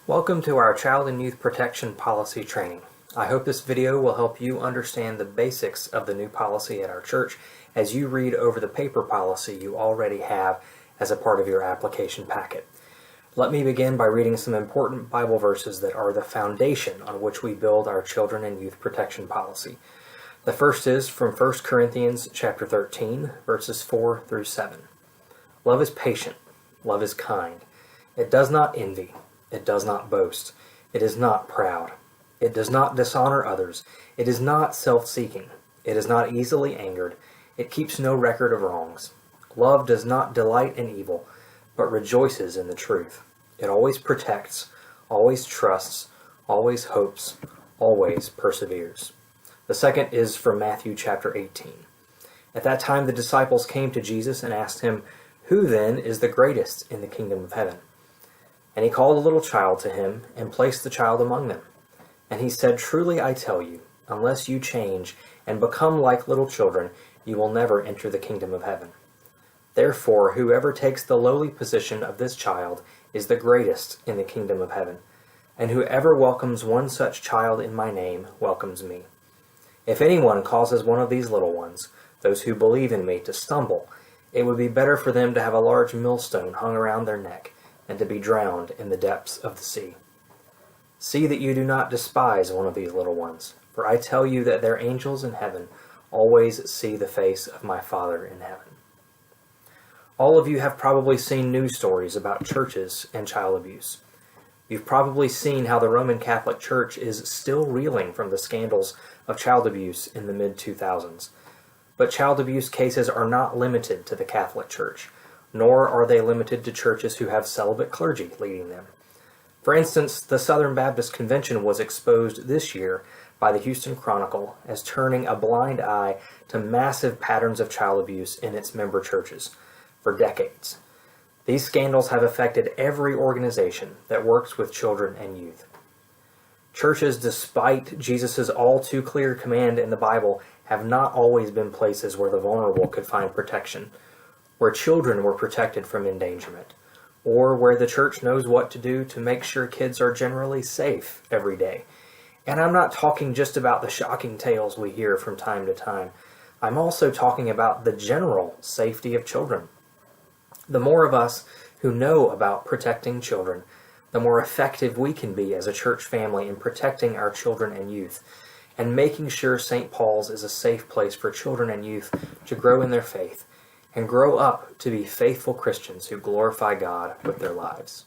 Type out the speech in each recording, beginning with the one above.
Welcome to our Child and Youth Protection Policy Training. I hope this video will help you understand the basics of the new policy at our church as you read over the paper policy you already have as a part of your application packet. Let me begin by reading some important Bible verses that are the foundation on which we build our children and youth protection policy. The first is from 1 Corinthians chapter 13, verses 4 through 7. Love is patient. Love is kind. It does not envy. It does not boast. It is not proud. It does not dishonor others. It is not self-seeking. It is not easily angered. It keeps no record of wrongs. Love does not delight in evil, but rejoices in the truth. It always protects, always trusts, always hopes, always perseveres. The second is from Matthew chapter 18. At that time the disciples came to Jesus and asked him, "Who then is the greatest in the kingdom of heaven?" And he called a little child to him and placed the child among them. And he said, "Truly I tell you, unless you change and become like little children, you will never enter the kingdom of heaven. Therefore, whoever takes the lowly position of this child is the greatest in the kingdom of heaven. And whoever welcomes one such child in my name welcomes me. If anyone causes one of these little ones, those who believe in me, to stumble, it would be better for them to have a large millstone hung around their neck and to be drowned in the depths of the sea. See that you do not despise one of these little ones, for I tell you that their angels in heaven always see the face of my Father in heaven." All of you have probably seen news stories about churches and child abuse. You've probably seen how the Roman Catholic Church is still reeling from the scandals of child abuse in the mid-2000s. But child abuse cases are not limited to the Catholic Church, nor are they limited to churches who have celibate clergy leading them. For instance, the Southern Baptist Convention was exposed this year by the Houston Chronicle as turning a blind eye to massive patterns of child abuse in its member churches for decades. These scandals have affected every organization that works with children and youth. Churches, despite Jesus' all-too-clear command in the Bible, have not always been places where the vulnerable could find protection, where children were protected from endangerment, or where the church knows what to do to make sure kids are generally safe every day. And I'm not talking just about the shocking tales we hear from time to time. I'm also talking about the general safety of children. The more of us who know about protecting children, the more effective we can be as a church family in protecting our children and youth, and making sure St. Paul's is a safe place for children and youth to grow in their faith and grow up to be faithful Christians who glorify God with their lives.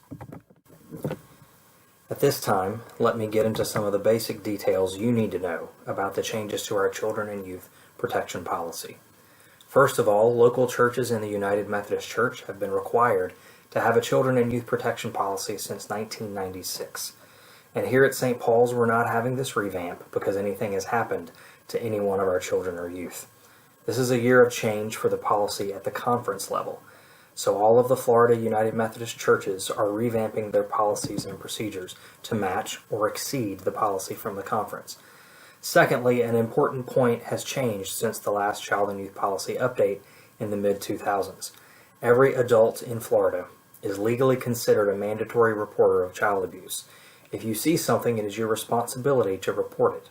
At this time, let me get into some of the basic details you need to know about the changes to our children and youth protection policy. First of all, local churches in the United Methodist Church have been required to have a children and youth protection policy since 1996. And here at St. Paul's, we're not having this revamp because anything has happened to any one of our children or youth. This is a year of change for the policy at the conference level. So all of the Florida United Methodist churches are revamping their policies and procedures to match or exceed the policy from the conference. Secondly, an important point has changed since the last child and youth policy update in the mid-2000s. Every adult in Florida is legally considered a mandatory reporter of child abuse. If you see something, it is your responsibility to report it.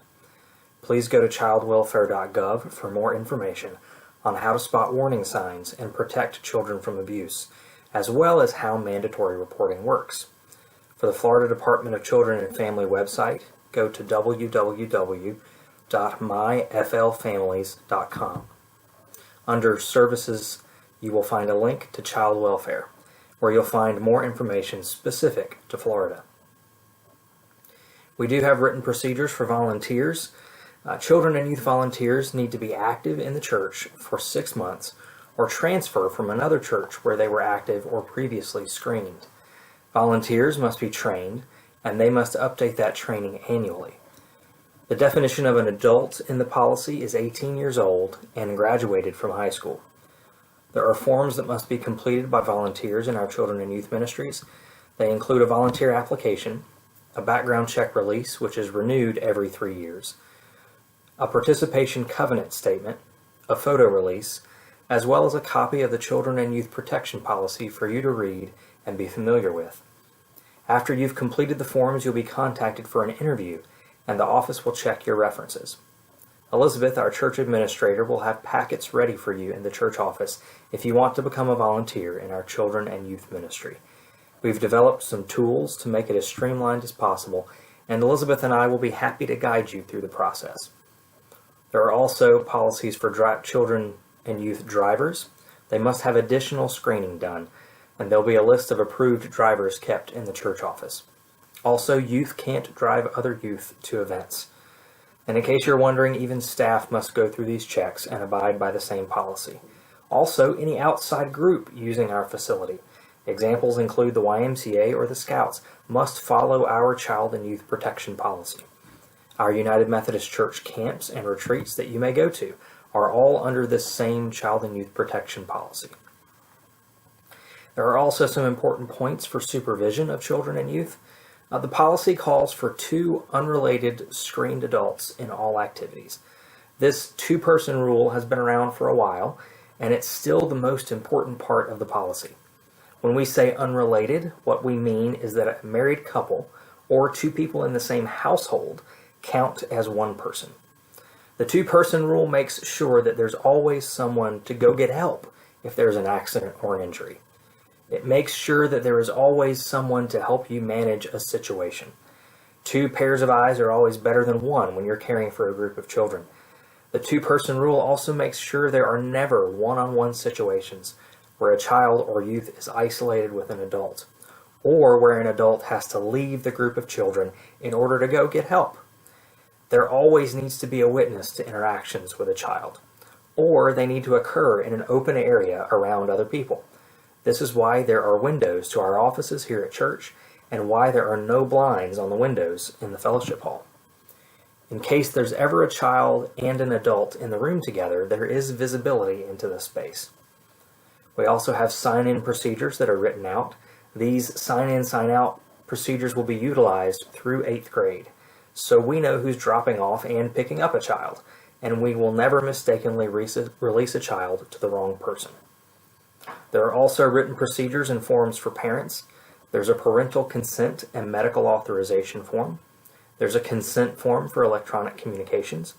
Please go to childwelfare.gov for more information on how to spot warning signs and protect children from abuse, as well as how mandatory reporting works. For the Florida Department of Children and Family website, go to www.myflfamilies.com. Under Services, you will find a link to Child Welfare, where you'll find more information specific to Florida. We do have written procedures for volunteers. Children and youth volunteers need to be active in the church for 6 months or transfer from another church where they were active or previously screened. Volunteers must be trained, and they must update that training annually. The definition of an adult in the policy is 18 years old and graduated from high school. There are forms that must be completed by volunteers in our children and youth ministries. They include a volunteer application, a background check release, which is renewed every 3 years, a participation covenant statement, a photo release, as well as a copy of the Children and Youth Protection Policy for you to read and be familiar with. After you've completed the forms, you'll be contacted for an interview, and the office will check your references. Elizabeth, our church administrator, will have packets ready for you in the church office if you want to become a volunteer in our children and youth ministry. We've developed some tools to make it as streamlined as possible, and Elizabeth and I will be happy to guide you through the process. There are also policies for children and youth drivers. They must have additional screening done, and there'll be a list of approved drivers kept in the church office. Also, youth can't drive other youth to events. And in case you're wondering, even staff must go through these checks and abide by the same policy. Also, any outside group using our facility, examples include the YMCA or the Scouts, must follow our child and youth protection policy. Our United Methodist Church camps and retreats that you may go to are all under this same child and youth protection policy. There are also some important points for supervision of children and youth. The policy calls for 2 unrelated screened adults in all activities. This 2-person rule has been around for a while, and it's still the most important part of the policy. When we say unrelated, what we mean is that a married couple or 2 people in the same household count as 1 person. The 2-person rule makes sure that there's always someone to go get help if there's an accident or an injury. It makes sure that there is always someone to help you manage a situation. 2 pairs of eyes are always better than 1 when you're caring for a group of children. The 2-person rule also makes sure there are never one-on-one situations where a child or youth is isolated with an adult, or where an adult has to leave the group of children in order to go get help. There always needs to be a witness to interactions with a child, or they need to occur in an open area around other people. This is why there are windows to our offices here at church, and why there are no blinds on the windows in the fellowship hall. In case there's ever a child and an adult in the room together, there is visibility into the space. We also have sign-in procedures that are written out. These sign-in, sign-out procedures will be utilized through 8th grade, so we know who's dropping off and picking up a child, and we will never mistakenly release a child to the wrong person. There are also written procedures and forms for parents. There's a parental consent and medical authorization form. There's a consent form for electronic communications.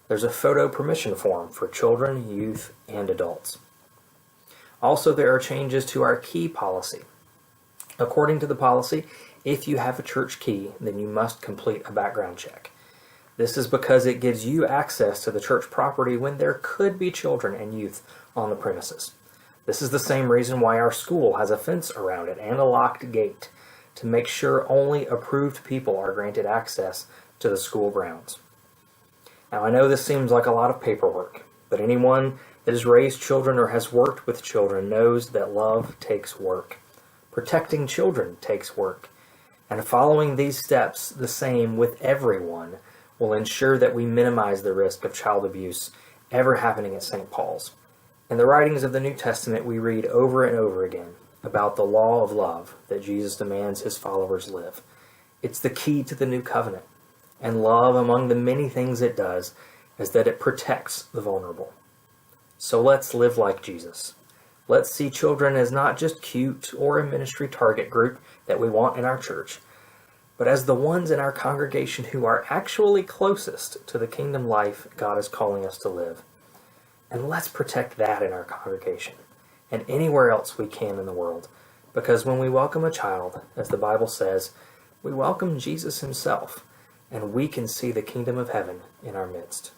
There's a photo permission form for children, youth, and adults. Also, there are changes to our key policy. According to the policy, if you have a church key, then you must complete a background check. This is because it gives you access to the church property when there could be children and youth on the premises. This is the same reason why our school has a fence around it and a locked gate, to make sure only approved people are granted access to the school grounds. Now, I know this seems like a lot of paperwork, but anyone that has raised children or has worked with children knows that love takes work. Protecting children takes work. And following these steps the same with everyone will ensure that we minimize the risk of child abuse ever happening at St. Paul's. In the writings of the New Testament, we read over and over again about the law of love that Jesus demands his followers live. It's the key to the new covenant. And love, among the many things it does, is that it protects the vulnerable. So let's live like Jesus. Let's see children as not just cute or a ministry target group that we want in our church, but as the ones in our congregation who are actually closest to the kingdom life God is calling us to live. And let's protect that in our congregation and anywhere else we can in the world, because when we welcome a child, as the Bible says, we welcome Jesus himself, and we can see the kingdom of heaven in our midst.